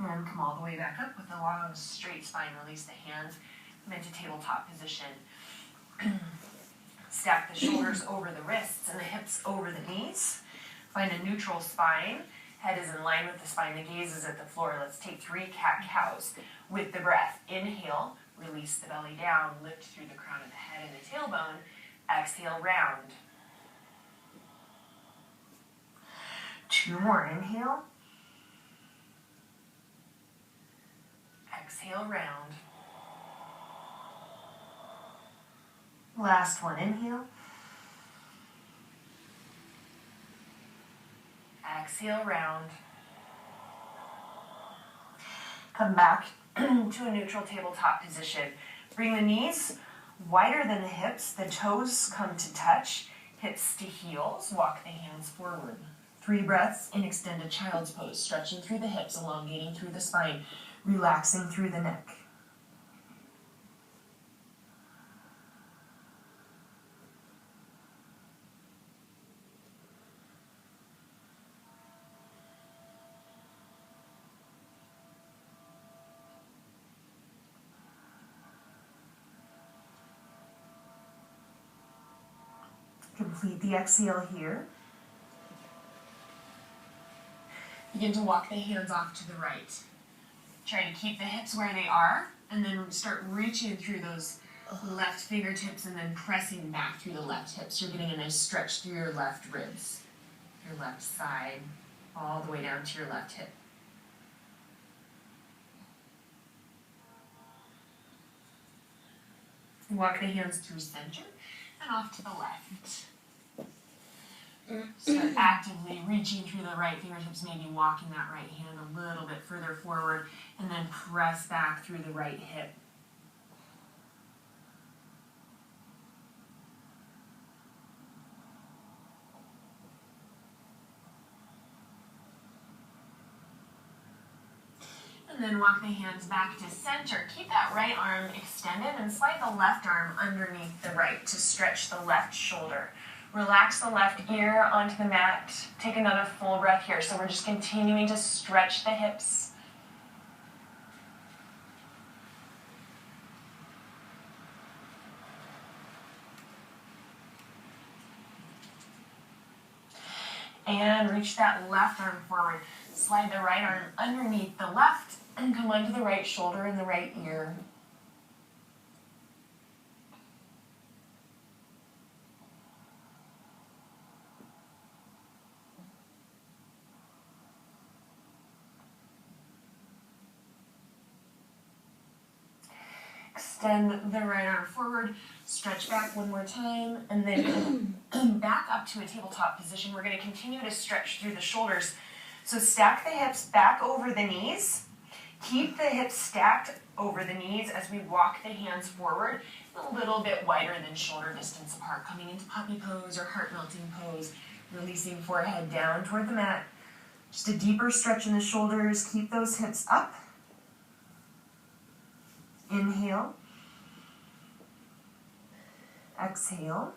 And come all the way back up with a long, straight spine. Release the hands, come into tabletop position. Stack the shoulders over the wrists and the hips over the knees. Find a neutral spine. Head is in line with the spine. The gaze is at the floor. Let's take 3 cat-cows with the breath. Inhale, release the belly down, lift through the crown of the head and the tailbone. Exhale, round. 2 more. Inhale. Exhale, round. Last one. Inhale. Exhale, round. Come back to a neutral tabletop position. Bring the knees wider than the hips. The toes come to touch. Hips to heels. Walk the hands forward. 3 breaths in extended child's pose. Stretching through the hips, elongating through the spine, relaxing through the neck. Complete the exhale here. Begin to walk the hands off to the right. Try to keep the hips where they are, and then start reaching through those left fingertips and then pressing back through the left hips. You're getting a nice stretch through your left ribs, your left side, all the way down to your left hip. Walk the hands through center and off to the left. Start actively reaching through the right fingertips, maybe walking that right hand a little bit further forward, and then press back through the right hip. And then walk the hands back to center. Keep that right arm extended and slide the left arm underneath the right to stretch the left shoulder. Relax the left ear onto the mat. Take another full breath here. So we're just continuing to stretch the hips. And reach that left arm forward. Slide the right arm underneath the left and come onto the right shoulder and the right ear. Extend the right arm forward, stretch back one more time, and then come back up to a tabletop position. We're going to continue to stretch through the shoulders. So stack the hips back over the knees. Keep the hips stacked over the knees as we walk the hands forward, a little bit wider than shoulder distance apart, coming into puppy pose or heart melting pose, releasing forehead down toward the mat. Just a deeper stretch in the shoulders. Keep those hips up. Inhale. Exhale.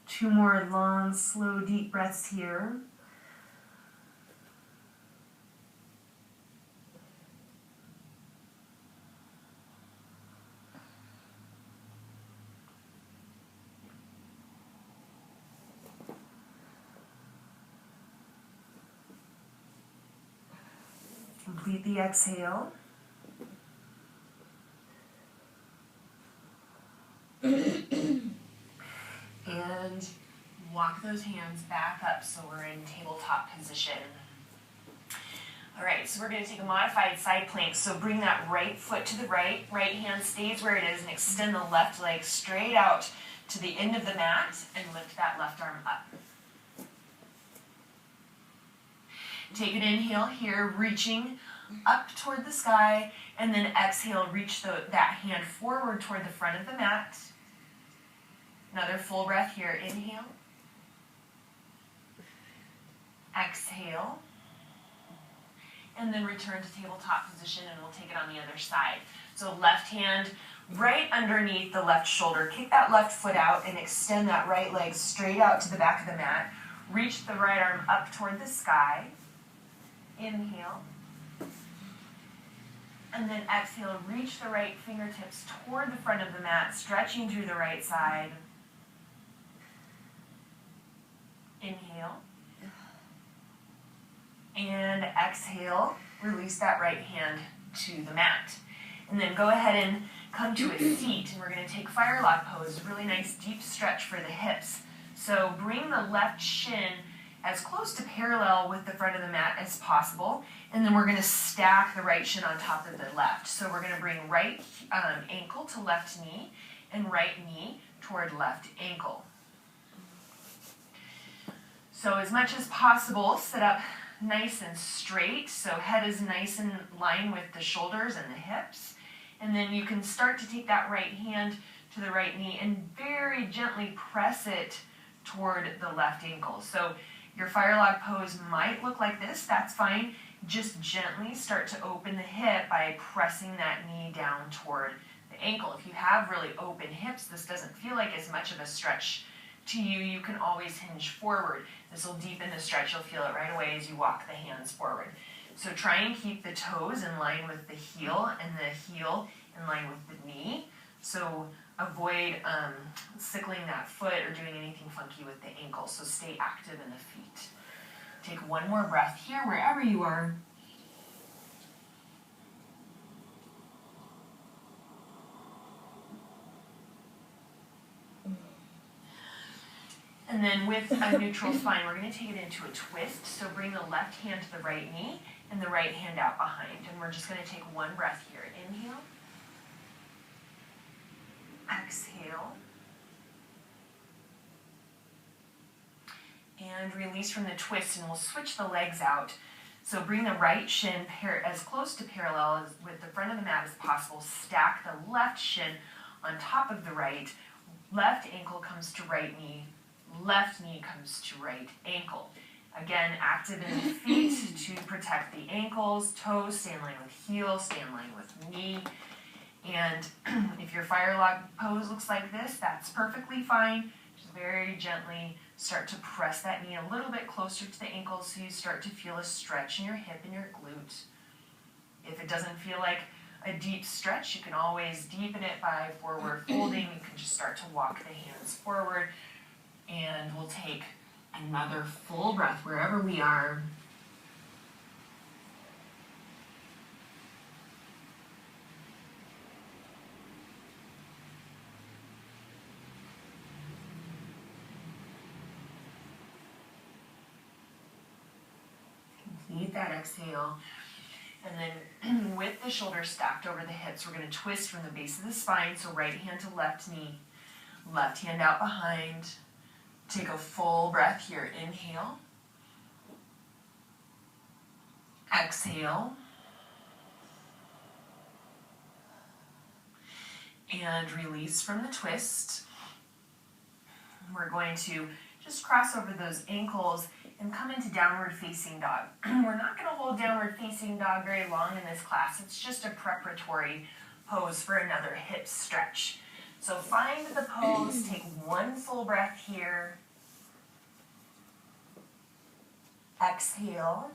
2 more long, slow, deep breaths here. Complete the exhale. And walk those hands back up so we're in tabletop position. All right, so we're going to take a modified side plank. So bring that right foot to the right, right hand stays where it is, and extend the left leg straight out to the end of the mat and lift that left arm up. Take an inhale here, reaching up toward the sky, and then exhale, reach that hand forward toward the front of the mat. Another full breath here. Inhale. Exhale. And then return to tabletop position, and we'll take it on the other side. So left hand right underneath the left shoulder. Kick that left foot out and extend that right leg straight out to the back of the mat. Reach the right arm up toward the sky. Inhale. And then exhale, reach the right fingertips toward the front of the mat, stretching through the right side. Inhale. And exhale, release that right hand to the mat. And then go ahead and come to a seat, and we're going to take fire lock pose, really nice deep stretch for the hips. So bring the left shin as close to parallel with the front of the mat as possible, and then we're going to stack the right shin on top of the left. So we're going to bring right ankle to left knee and right knee toward left ankle. So as much as possible, sit up nice and straight, so head is nice in line with the shoulders and the hips. And then you can start to take that right hand to the right knee and very gently press it toward the left ankle. So your fire lock pose might look like this, that's fine. Just gently start to open the hip by pressing that knee down toward the ankle. If you have really open hips, this doesn't feel like as much of a stretch to you, you can always hinge forward. This will deepen the stretch, you'll feel it right away as you walk the hands forward. So try and keep the toes in line with the heel and the heel in line with the knee. So avoid sickling that foot or doing anything funky with the ankle. So stay active in the feet. Take one more breath here, wherever you are. And then with a neutral spine, we're going to take it into a twist. So bring the left hand to the right knee and the right hand out behind. And we're just going to take one breath here. Inhale. Exhale. And release from the twist, and we'll switch the legs out. So bring the right shin as close to parallel with the front of the mat as possible. Stack the left shin on top of the right. Left ankle comes to right knee. Left knee comes to right ankle. Again, active in the feet to protect the ankles. Toes stay in line with heel, stay in line with knee. And if your fire lock pose looks like this, that's perfectly fine. Just very gently start to press that knee a little bit closer to the ankle so you start to feel a stretch in your hip and your glute. If it doesn't feel like a deep stretch, you can always deepen it by forward folding. You can just start to walk the hands forward. And we'll take another full breath wherever we are. Complete that exhale. And then with the shoulders stacked over the hips, we're going to twist from the base of the spine. So right hand to left knee, left hand out behind. Take a full breath here. Inhale. Exhale. And release from the twist. We're going to just cross over those ankles and come into downward facing dog. We're not going to hold downward facing dog very long in this class. It's just a preparatory pose for another hip stretch. So find the pose, take one full breath here. Exhale.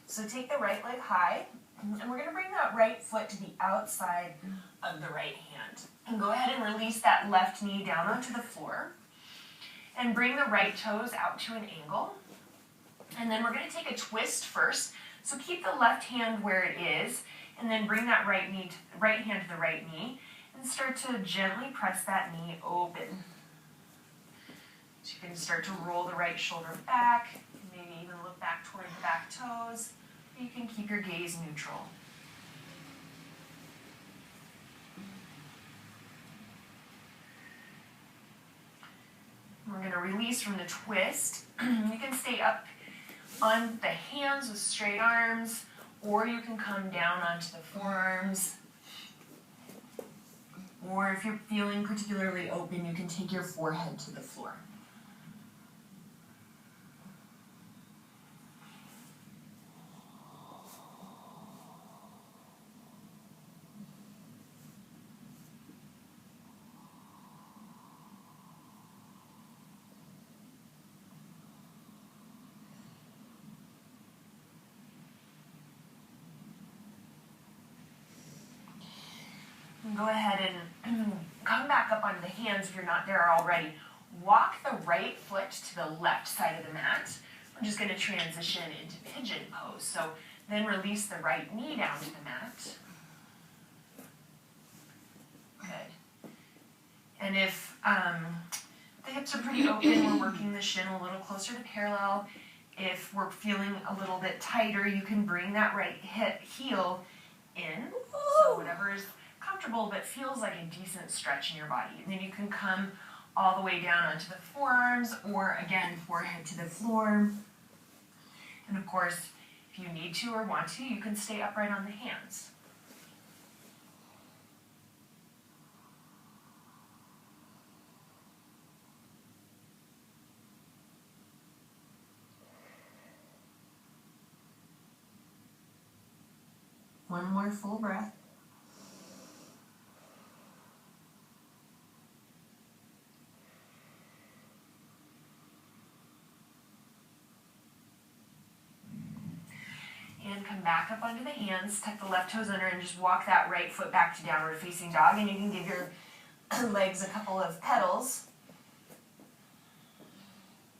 So take the right leg high, and we're going to bring that right foot to the outside of the right hand. And go ahead and release that left knee down onto the floor. And bring the right toes out to an angle. And then we're going to take a twist first. So keep the left hand where it is, and then bring that right hand to the right knee, and start to gently press that knee open. So you can start to roll the right shoulder back, maybe even look back toward the back toes. You can keep your gaze neutral. We're going to release from the twist. You can stay up on the hands with straight arms, or you can come down onto the forearms. Or if you're feeling particularly open, you can take your forehead to the floor. And go ahead and come back up onto the hands if you're not there already. Walk the right foot to the left side of the mat. We're just going to transition into pigeon pose. So then release the right knee down to the mat. Good. And if the hips are pretty open, we're working the shin a little closer to parallel. If we're feeling a little bit tighter, you can bring that right heel in. So whatever is comfortable but feels like a decent stretch in your body. And then you can come all the way down onto the forearms, or again, forehead to the floor. And of course, if you need to or want to, you can stay upright on the hands. One more full breath. And come back up onto the hands, tuck the left toes under, and just walk that right foot back to downward facing dog. And you can give your legs a couple of petals.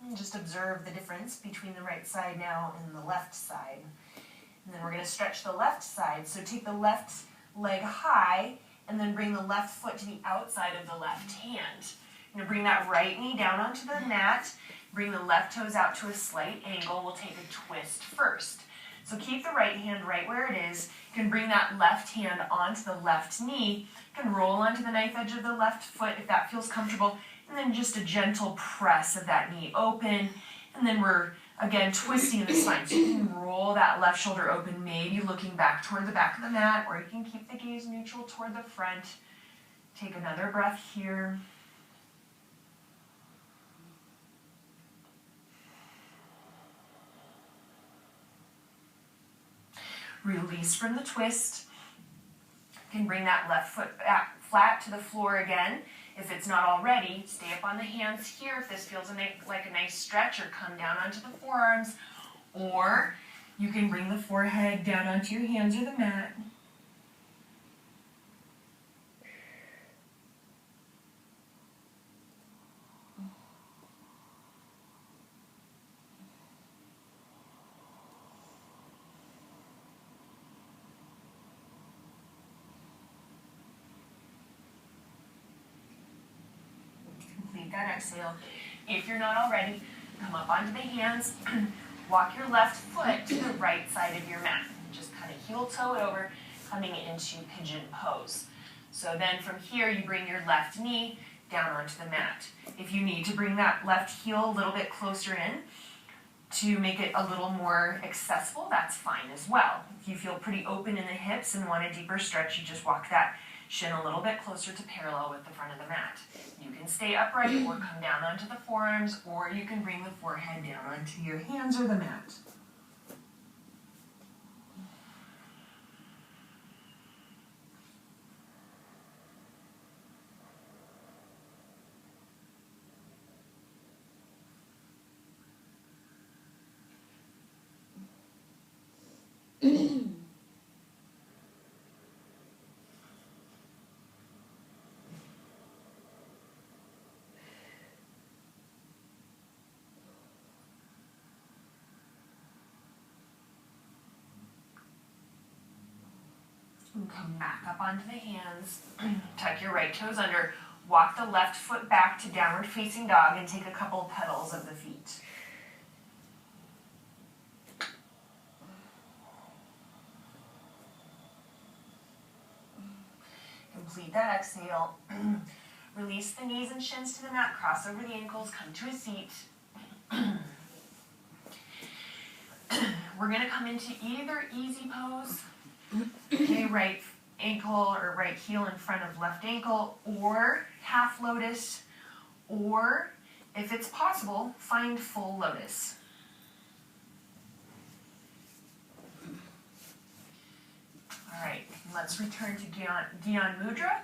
And just observe the difference between the right side now and the left side. And then we're going to stretch the left side. So take the left leg high, and then bring the left foot to the outside of the left hand. You're going to bring that right knee down onto the mat. Bring the left toes out to a slight angle. We'll take a twist first. So keep the right hand right where it is. You can bring that left hand onto the left knee. You can roll onto the knife edge of the left foot if that feels comfortable. And then just a gentle press of that knee open. And then we're, again, twisting the spine. So you can roll that left shoulder open, maybe looking back toward the back of the mat, or you can keep the gaze neutral toward the front. Take another breath here. Release from the twist. You can bring that left foot back flat to the floor again. If it's not already, stay up on the hands here if this feels like a nice stretch, or come down onto the forearms. Or you can bring the forehead down onto your hands or the mat. Complete that exhale. If you're not already, come up onto the hands. Walk your left foot to the right side of your mat. Just kind of heel toe it over, coming into pigeon pose. So then from here, you bring your left knee down onto the mat. If you need to bring that left heel a little bit closer in to make it a little more accessible, that's fine as well. If you feel pretty open in the hips and want a deeper stretch, you just walk that shin a little bit closer to parallel with the front of the mat. You can stay upright or come down onto the forearms, or you can bring the forehead down onto your hands or the mat. And come back up onto the hands. Tuck your right toes under. Walk the left foot back to downward facing dog and take a couple petals of the feet. Complete that exhale. Release the knees and shins to the mat. Cross over the ankles. Come to a seat. We're going to come into either easy pose. Okay, right ankle or right heel in front of left ankle, or half lotus, or if it's possible, find full lotus. All right, let's return to Gyan Mudra.